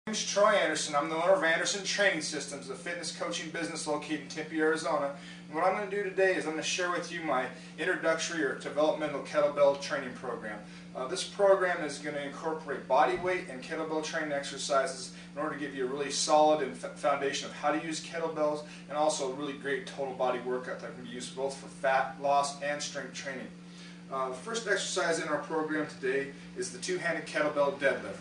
My name is Troy Anderson. I'm the owner of Anderson Training Systems, a fitness coaching business located in Tempe, Arizona. And what I'm going to do today is I'm going to share with you my introductory or developmental kettlebell training program. This program is going to incorporate body weight and kettlebell training exercises in order to give you a really solid and foundation of how to use kettlebells, and also a really great total body workout that can be used both for fat loss and strength training. The first exercise in our program today is the two-handed kettlebell deadlift.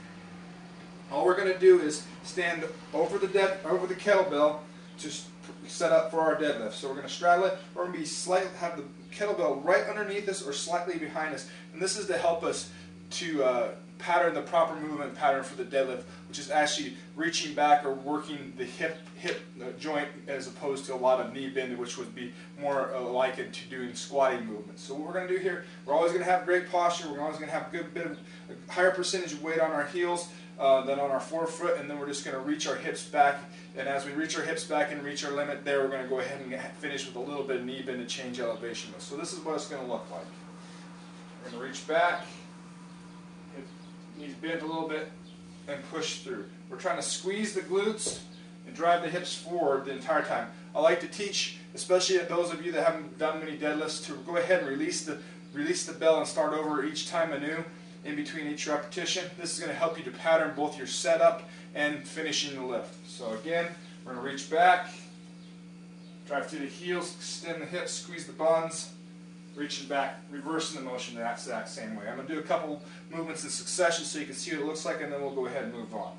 All we're going to do is stand over the kettlebell to set up for our deadlift. So we're going to straddle it. We're going to have the kettlebell right underneath us or slightly behind us, and this is to help us to pattern the proper movement pattern for the deadlift, which is actually reaching back or working the hip joint as opposed to a lot of knee bend, which would be more likened to doing squatting movements. So what we're going to do here, we're always going to have great posture. We're always going to have a higher percentage of weight on our heels than on our forefoot, and then we're just going to reach our hips back. And as we reach our hips back and reach our limit there, we're going to go ahead and finish with a little bit of knee bend to change elevation. So this is what it's going to look like. We're going to reach back, knees bent a little bit, and push through. We're trying to squeeze the glutes and drive the hips forward the entire time. I like to teach, especially at those of you that haven't done many deadlifts, to go ahead and release the bell and start over each time anew in between each repetition. This is going to help you to pattern both your setup and finishing the lift. So again, we're going to reach back, drive through the heels, extend the hips, squeeze the buns, reaching back, reversing the motion that exact same way. I'm going to do a couple movements in succession so you can see what it looks like, and then we'll go ahead and move on.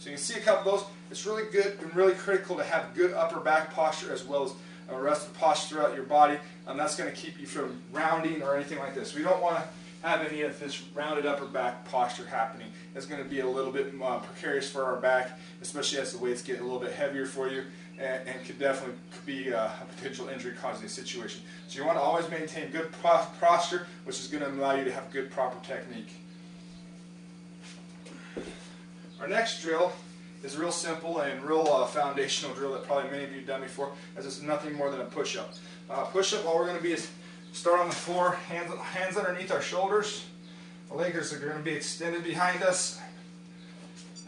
So you can see a couple of those. It's really good and really critical to have good upper back posture as well as a rest of posture throughout your body. That's going to keep you from rounding or anything like this. We don't want to have any of this rounded upper back posture happening. It's going to be a little bit precarious for our back, especially as the weights get a little bit heavier for you, and could definitely be a potential injury causing situation. So you want to always maintain good posture, which is going to allow you to have good proper technique. Our next drill is real simple and real foundational drill that probably many of you have done before, as it's nothing more than a push-up. Push-up, all we're going to be is start on the floor, hands underneath our shoulders. The legs are going to be extended behind us.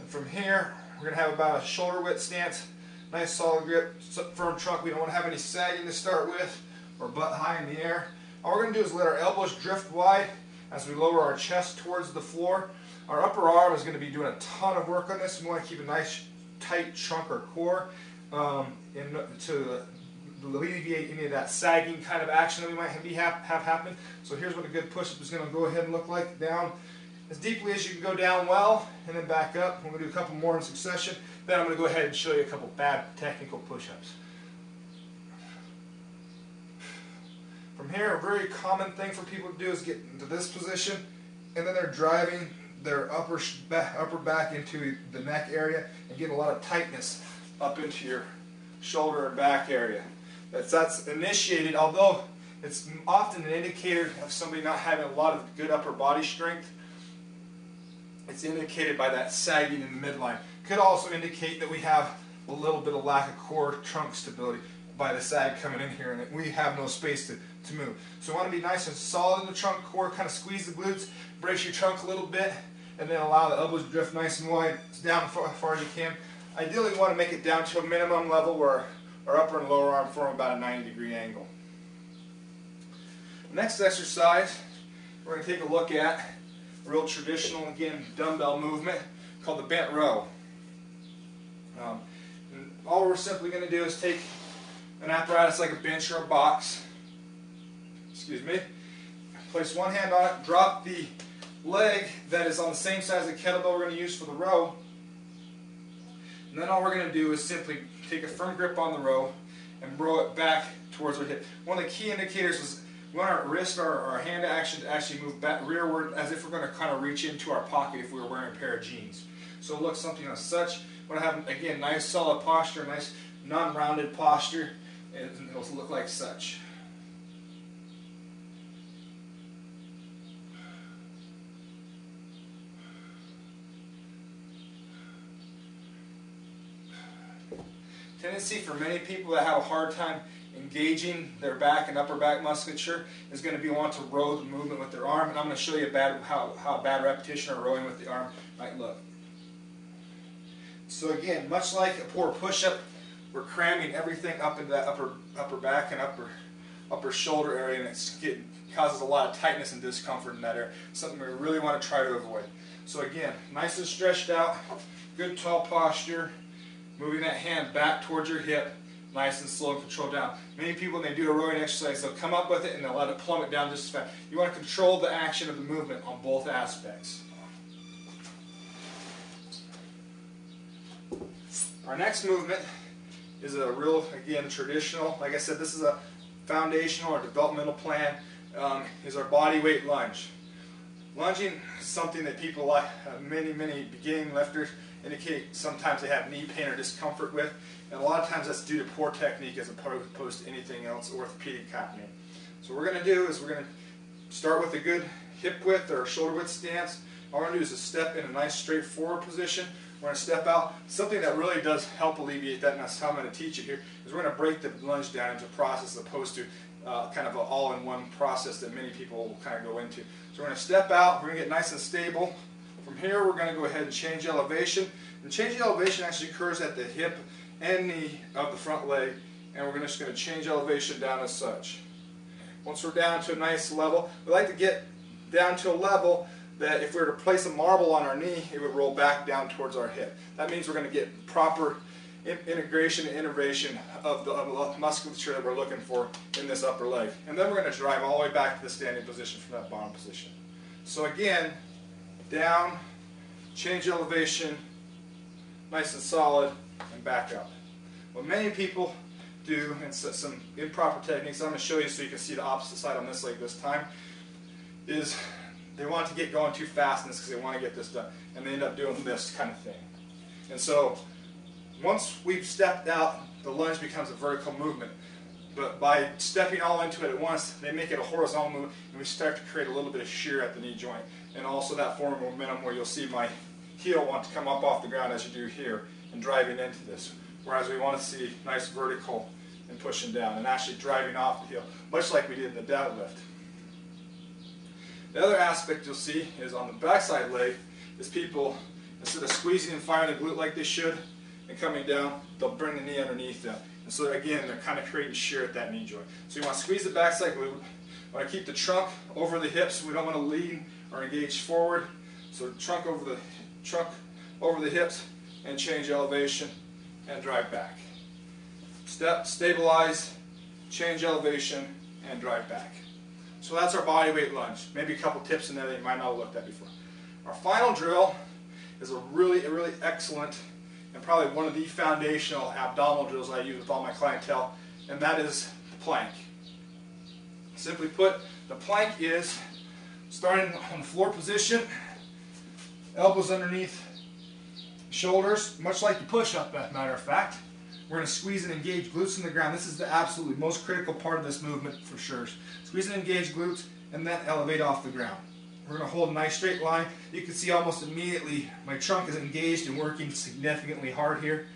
And from here, we're going to have about a shoulder width stance. Nice solid grip, firm trunk. We don't want to have any sagging to start with or butt high in the air. All we're going to do is let our elbows drift wide as we lower our chest towards the floor. Our upper arm is going to be doing a ton of work on this. We want to keep a nice tight trunk or core to alleviate any of that sagging kind of action that we might have happen. So here's what a good push-up is going to go ahead and look like. Down as deeply as you can go down well, and then back up. We're going to do a couple more in succession. Then I'm going to go ahead and show you a couple bad technical push-ups. From here, a very common thing for people to do is get into this position, and then they're driving their upper back into the neck area and get a lot of tightness up into your shoulder and back area. That's initiated, although it's often an indicator of somebody not having a lot of good upper body strength. It's indicated by that sagging in the midline. Could also indicate that we have a little bit of lack of core trunk stability by the sag coming in here, and that we have no space to move. So we want to be nice and solid in the trunk core, kind of squeeze the glutes, brace your trunk a little bit, and then allow the elbows to drift nice and wide down as far as you can. Ideally, we want to make it down to a minimum level where our upper and lower arm form about a 90-degree angle. Next exercise, we're going to take a look at a real traditional, again, dumbbell movement called the bent row. And all we're simply going to do is take an apparatus like a bench or a box, place one hand on it, drop the leg that is on the same side as the kettlebell we're going to use for the row, and then all we're going to do is simply take a firm grip on the row and row it back towards our hip. One of the key indicators is we want our wrist or our hand action to actually move back rearward, as if we're going to kind of reach into our pocket if we were wearing a pair of jeans. So it looks something as such. We want to have, again, nice solid posture, nice non-rounded posture, and it'll look like such. Tendency for many people that have a hard time in engaging their back and upper back musculature is going to be want to row the movement with their arm, and I'm going to show you how a bad repetition or rowing with the arm might look. So again, much like a poor push-up, we're cramming everything up into that upper back and upper shoulder area, and it causes a lot of tightness and discomfort in that area. Something we really want to try to avoid. So again, nice and stretched out, good tall posture, moving that hand back towards your hip, nice and slow and controlled down. Many people, when they do a rowing exercise, they'll come up with it and they'll let it plummet down just as fast. You want to control the action of the movement on both aspects. Our next movement is a real, again, traditional, like I said, this is a foundational or developmental plan, is our body weight lunge. Lunging is something that people like, many beginning lifters indicate sometimes they have knee pain or discomfort with, and a lot of times that's due to poor technique as opposed to anything else orthopedic happening. So what we're going to do is we're going to start with a good hip width or shoulder width stance. All we're going to do is a step in a nice straight forward position. We're going to step out. Something that really does help alleviate that, and that's how I'm going to teach it here, is we're going to break the lunge down into a process as opposed to kind of an all-in-one process that many people will kind of go into. So we're going to step out, we're going to get nice and stable. From here we're going to go ahead and change elevation. And changing elevation actually occurs at the hip and knee of the front leg, and we're just going to change elevation down as such. Once we're down to a nice level, we like to get down to a level that if we were to place a marble on our knee, it would roll back down towards our hip. That means we're going to get proper integration and innervation of the musculature that we're looking for in this upper leg. And then we're going to drive all the way back to the standing position from that bottom position. So again, down, change elevation, nice and solid, and back up. What many people do, and some improper techniques, I'm going to show you so you can see the opposite side on this leg this time, is they want to get going too fast in this because they want to get this done, and they end up doing this kind of thing. And so once we've stepped out, the lunge becomes a vertical movement. But by stepping all into it at once, they make it a horizontal movement, and we start to create a little bit of shear at the knee joint. And also that form of momentum where you'll see my heel want to come up off the ground as you do here and driving into this. Whereas we want to see nice vertical and pushing down and actually driving off the heel, much like we did in the deadlift. The other aspect you'll see is on the backside leg is people, instead of squeezing and firing the glute like they should and coming down, they'll bring the knee underneath them. And so again, they're kind of creating shear at that knee joint. So you want to squeeze the backside glute. You want to keep the trunk over the hips. We don't want to lean or engage forward. So trunk over the hips and change elevation and drive back. Step, stabilize, change elevation, and drive back. So that's our body weight lunge. Maybe a couple tips in there that you might not have looked at before. Our final drill is a really excellent and probably one of the foundational abdominal drills I use with all my clientele, and that is the plank. Simply put, the plank is starting on the floor position, elbows underneath shoulders, much like the push-up, as a matter of fact. We're going to squeeze and engage glutes in the ground. This is the absolutely most critical part of this movement for sure. Squeeze and engage glutes and then elevate off the ground. We're going to hold a nice straight line. You can see almost immediately my trunk is engaged and working significantly hard here.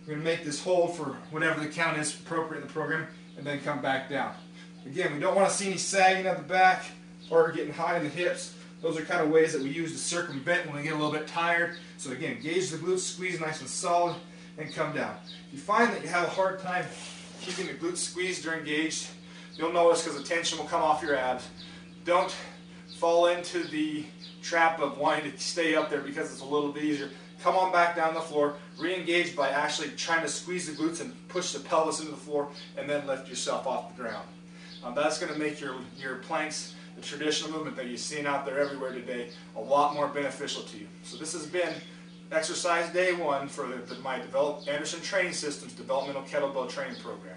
We're going to make this hold for whatever the count is appropriate in the program and then come back down. Again, we don't want to see any sagging at the back or getting high in the hips. Those are kind of ways that we use to circumvent when we get a little bit tired. So again, engage the glutes, squeeze nice and solid, and come down. If you find that you have a hard time keeping the glutes squeezed or engaged, you'll notice because the tension will come off your abs. Don't fall into the trap of wanting to stay up there because it's a little bit easier. Come on back down the floor, re-engage by actually trying to squeeze the glutes and push the pelvis into the floor, and then lift yourself off the ground. That's going to make your planks, the traditional movement that you're seeing out there everywhere today, a lot more beneficial to you. So this has been exercise day 1 for my Anderson Training Systems Developmental Kettlebell Training Program.